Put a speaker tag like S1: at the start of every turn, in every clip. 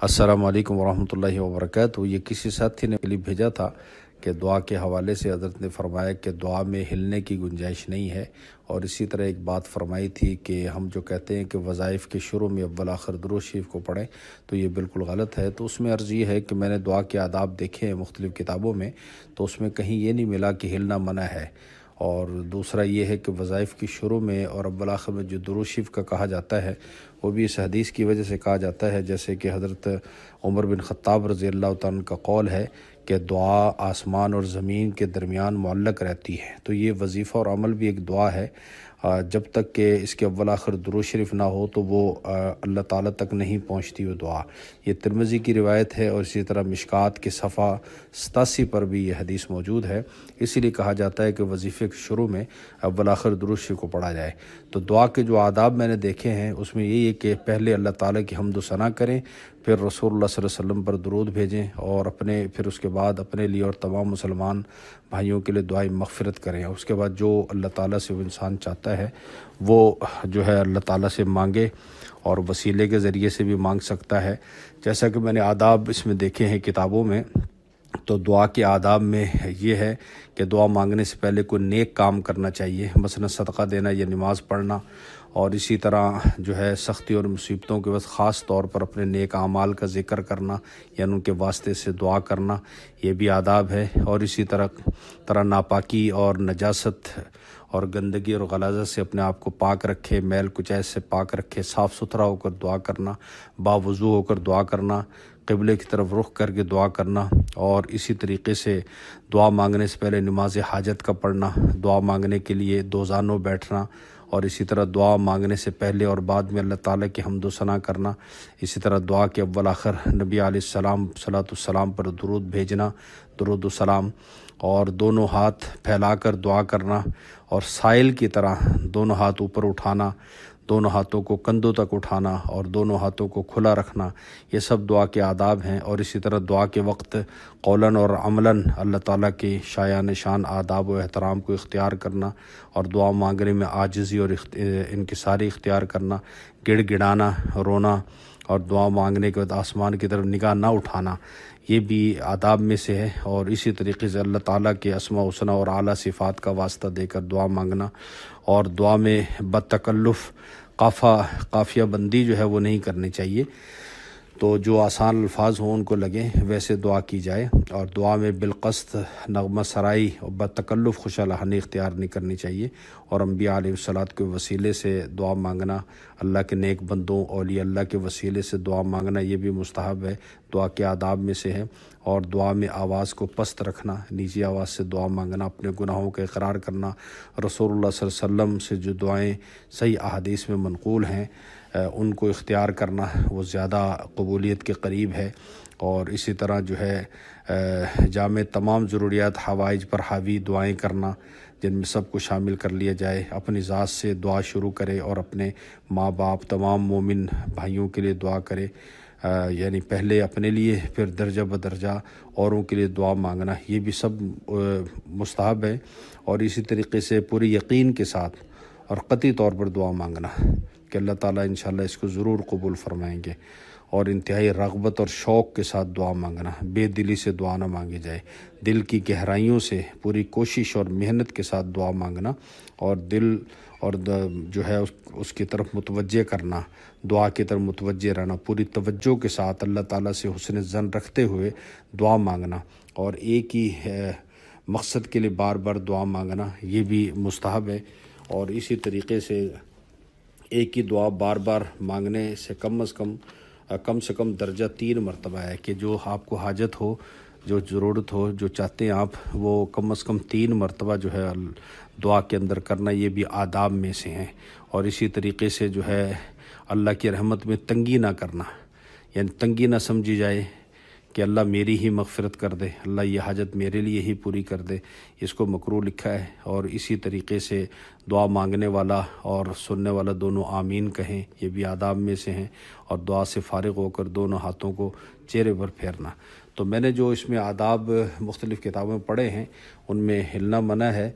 S1: السلام علیکم ورحمۃ اللہ وبرکاتہ۔ یہ کسی ساتھی نے کلپ بھیجا تھا کہ دعا کے حوالے سے حضرت نے فرمایا کہ دعا میں ہلنے کی گنجائش نہیں ہے، اور اسی طرح ایک بات فرمائی تھی کہ ہم جو کہتے ہیں کہ وظائف کے شروع میں اول آخر درود شریف کو پڑھیں تو یہ بالکل غلط ہے۔ تو اس میں عرض یہ ہے کہ میں نے دعا کے آداب دیکھے ہیں مختلف کتابوں میں، تو اس میں کہیں یہ نہیں ملا کہ ہلنا منع ہے۔ اور دوسرا یہ ہے کہ وظائف کی شروع میں اور اول آخر میں جو درود شریف کا کہا جاتا ہے وہ بھی اس حدیث کی وجہ سے کہا جاتا ہے، جیسے کہ حضرت عمر بن خطاب رضی اللہ تعالیٰ عنہ کا قول ہے کہ دعا آسمان اور زمین کے درمیان معلق رہتی ہے۔ تو یہ وظیفہ اور عمل بھی ایک دعا ہے، جب تک کہ اس کے اول آخر درود شریف نہ ہو تو وہ اللہ تعالیٰ تک نہیں پہنچتی وہ دعا۔ یہ ترمذی کی روایت ہے، اور اسی طرح مشکات کے صفحہ 87 پر بھی یہ حدیث موجود ہے۔ اسی لیے کہا جاتا ہے کہ وظیفے کے شروع میں اول آخر درود شریف کو پڑھا جائے۔ تو دعا کے جو آداب میں نے دیکھے ہیں اس میں یہی ہے کہ پہلے اللہ تعالیٰ کی حمد و ثنا کریں، پھر رسول اللہ صلی اللہ علیہ وسلم پر درود بھیجیں، اور پھر اس کے بعد اپنے لیے اور تمام مسلمان بھائیوں کے لیے دعائیں مغفرت کریں۔ اور اس کے بعد جو اللہ تعالیٰ سے وہ انسان چاہتا ہے وہ جو ہے اللہ تعالیٰ سے مانگے، اور وسیلے کے ذریعے سے بھی مانگ سکتا ہے۔ جیسا کہ میں نے آداب اس میں دیکھے ہیں کتابوں میں، تو دعا کے آداب میں یہ ہے کہ دعا مانگنے سے پہلے کوئی نیک کام کرنا چاہیے، مثلا صدقہ دینا یا نماز پڑھنا، اور اسی طرح جو ہے سختی اور مصیبتوں کے وقت خاص طور پر اپنے نیک اعمال کا ذکر کرنا، یعنی ان کے واسطے سے دعا کرنا، یہ بھی آداب ہے۔ اور اسی طرح ناپاکی اور نجاست اور گندگی اور غلاظت سے اپنے آپ کو پاک رکھے، میل کچیل سے پاک رکھے، صاف ستھرا ہو کر دعا کرنا، باوضو ہو کر دعا کرنا، قبلے کی طرف رخ کر کے دعا کرنا، اور اسی طریقے سے دعا مانگنے سے پہلے نماز حاجت کا پڑھنا، دعا مانگنے کے لیے دو زانوں بیٹھنا، اور اسی طرح دعا مانگنے سے پہلے اور بعد میں اللہ تعالیٰ کی حمد و ثنا کرنا، اسی طرح دعا کے اول آخر نبی علیہ السلام صلاۃ السلام پر درود بھیجنا، درود السلام، اور دونوں ہاتھ پھیلا کر دعا کرنا، اور سائل کی طرح دونوں ہاتھ اوپر اٹھانا، دونوں ہاتھوں کو کندھوں تک اٹھانا اور دونوں ہاتھوں کو کھلا رکھنا، یہ سب دعا کے آداب ہیں۔ اور اسی طرح دعا کے وقت قولاً اور عملاً اللہ تعالیٰ کے شایان شان آداب و احترام کو اختیار کرنا، اور دعا مانگنے میں عاجزی اور انکساری اختیار کرنا، گڑ گڑانا، رونا، اور دعا مانگنے کے بعد آسمان کی طرف نگاہ نہ اٹھانا، یہ بھی آداب میں سے ہے۔ اور اسی طریقے سے اللہ تعالیٰ کے اسماء و حسنی اور اعلیٰ صفات کا واسطہ دے کر دعا مانگنا، اور دعا میں بتکلف قافیہ بندی جو ہے وہ نہیں کرنی چاہیے، تو جو آسان الفاظ ہوں ان کو لگیں ویسے دعا کی جائے، اور دعا میں بالقصد نغمہ سرائی اور بتکلف خوش لہانی اختیار نہیں کرنی چاہیے۔ اور انبیاء علیہ الصلوۃ کے وسیلے سے دعا مانگنا، اللہ کے نیک بندوں اولیاء اللہ کے وسیلے سے دعا مانگنا، یہ بھی مستحب ہے، دعا کے آداب میں سے ہے۔ اور دعا میں آواز کو پست رکھنا، نیچی آواز سے دعا مانگنا، اپنے گناہوں کا اقرار کرنا، رسول اللہ صلی اللہ علیہ وسلم سے جو دعائیں صحیح احادیث میں منقول ہیں ان کو اختیار کرنا، وہ زیادہ قبولیت کے قریب ہے۔ اور اسی طرح جو ہے جامع تمام ضروریات حوائج پر حاوی دعائیں کرنا، جن میں سب کو شامل کر لیا جائے، اپنی ذات سے دعا شروع کرے اور اپنے ماں باپ تمام مومن بھائیوں کے لیے دعا کرے، یعنی پہلے اپنے لیے پھر درجہ بدرجہ اوروں کے لیے دعا مانگنا، یہ بھی سب مستحب ہے۔ اور اسی طریقے سے پوری یقین کے ساتھ اور قطعی طور پر دعا مانگنا کہ اللہ تعالیٰ انشاءاللہ اس کو ضرور قبول فرمائیں گے، اور انتہائی رغبت اور شوق کے ساتھ دعا مانگنا، بے دلی سے دعا نہ مانگی جائے، دل کی گہرائیوں سے پوری کوشش اور محنت کے ساتھ دعا مانگنا، اور دل اور جو ہے اس کی طرف متوجہ کرنا، دعا کی طرف متوجہ رہنا، پوری توجہ کے ساتھ اللہ تعالیٰ سے حسن ظن رکھتے ہوئے دعا مانگنا، اور ایک ہی مقصد کے لیے بار بار دعا مانگنا، یہ بھی مستحب ہے۔ اور اسی طریقے سے ایک ہی دعا بار بار مانگنے سے کم سے کم درجہ 3 مرتبہ ہے، کہ جو آپ کو حاجت ہو، جو ضرورت ہو، جو چاہتے ہیں آپ، وہ کم از کم 3 مرتبہ جو ہے دعا کے اندر کرنا، یہ بھی آداب میں سے ہیں۔ اور اسی طریقے سے جو ہے اللہ کی رحمت میں تنگی نہ کرنا، یعنی تنگی نہ سمجھی جائے کہ اللہ میری ہی مغفرت کر دے، اللہ یہ حاجت میرے لیے ہی پوری کر دے، اس کو مکروہ لکھا ہے۔ اور اسی طریقے سے دعا مانگنے والا اور سننے والا دونوں آمین کہیں، یہ بھی آداب میں سے ہیں۔ اور دعا سے فارغ ہو کر دونوں ہاتھوں کو چہرے پر پھیرنا۔ تو میں نے جو اس میں آداب مختلف کتابوں میں پڑھے ہیں ان میں ہلنا منع ہے،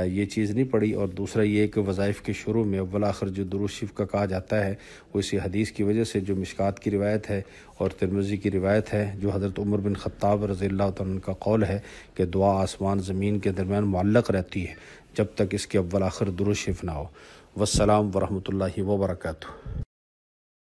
S1: یہ چیز نہیں پڑھی۔ اور دوسرا یہ کہ وظائف کے شروع میں اول آخر جو درود شریف کا کہا جاتا ہے وہ اسی حدیث کی وجہ سے جو مشکات کی روایت ہے اور ترمذی کی روایت ہے، جو حضرت عمر بن خطاب رضی اللہ تعالیٰ عنہ کا قول ہے کہ دعا آسمان زمین کے درمیان معلق رہتی ہے جب تک اس کے اول آخر درود شریف نہ ہو۔ والسلام ورحمۃ اللہ وبرکاتہ۔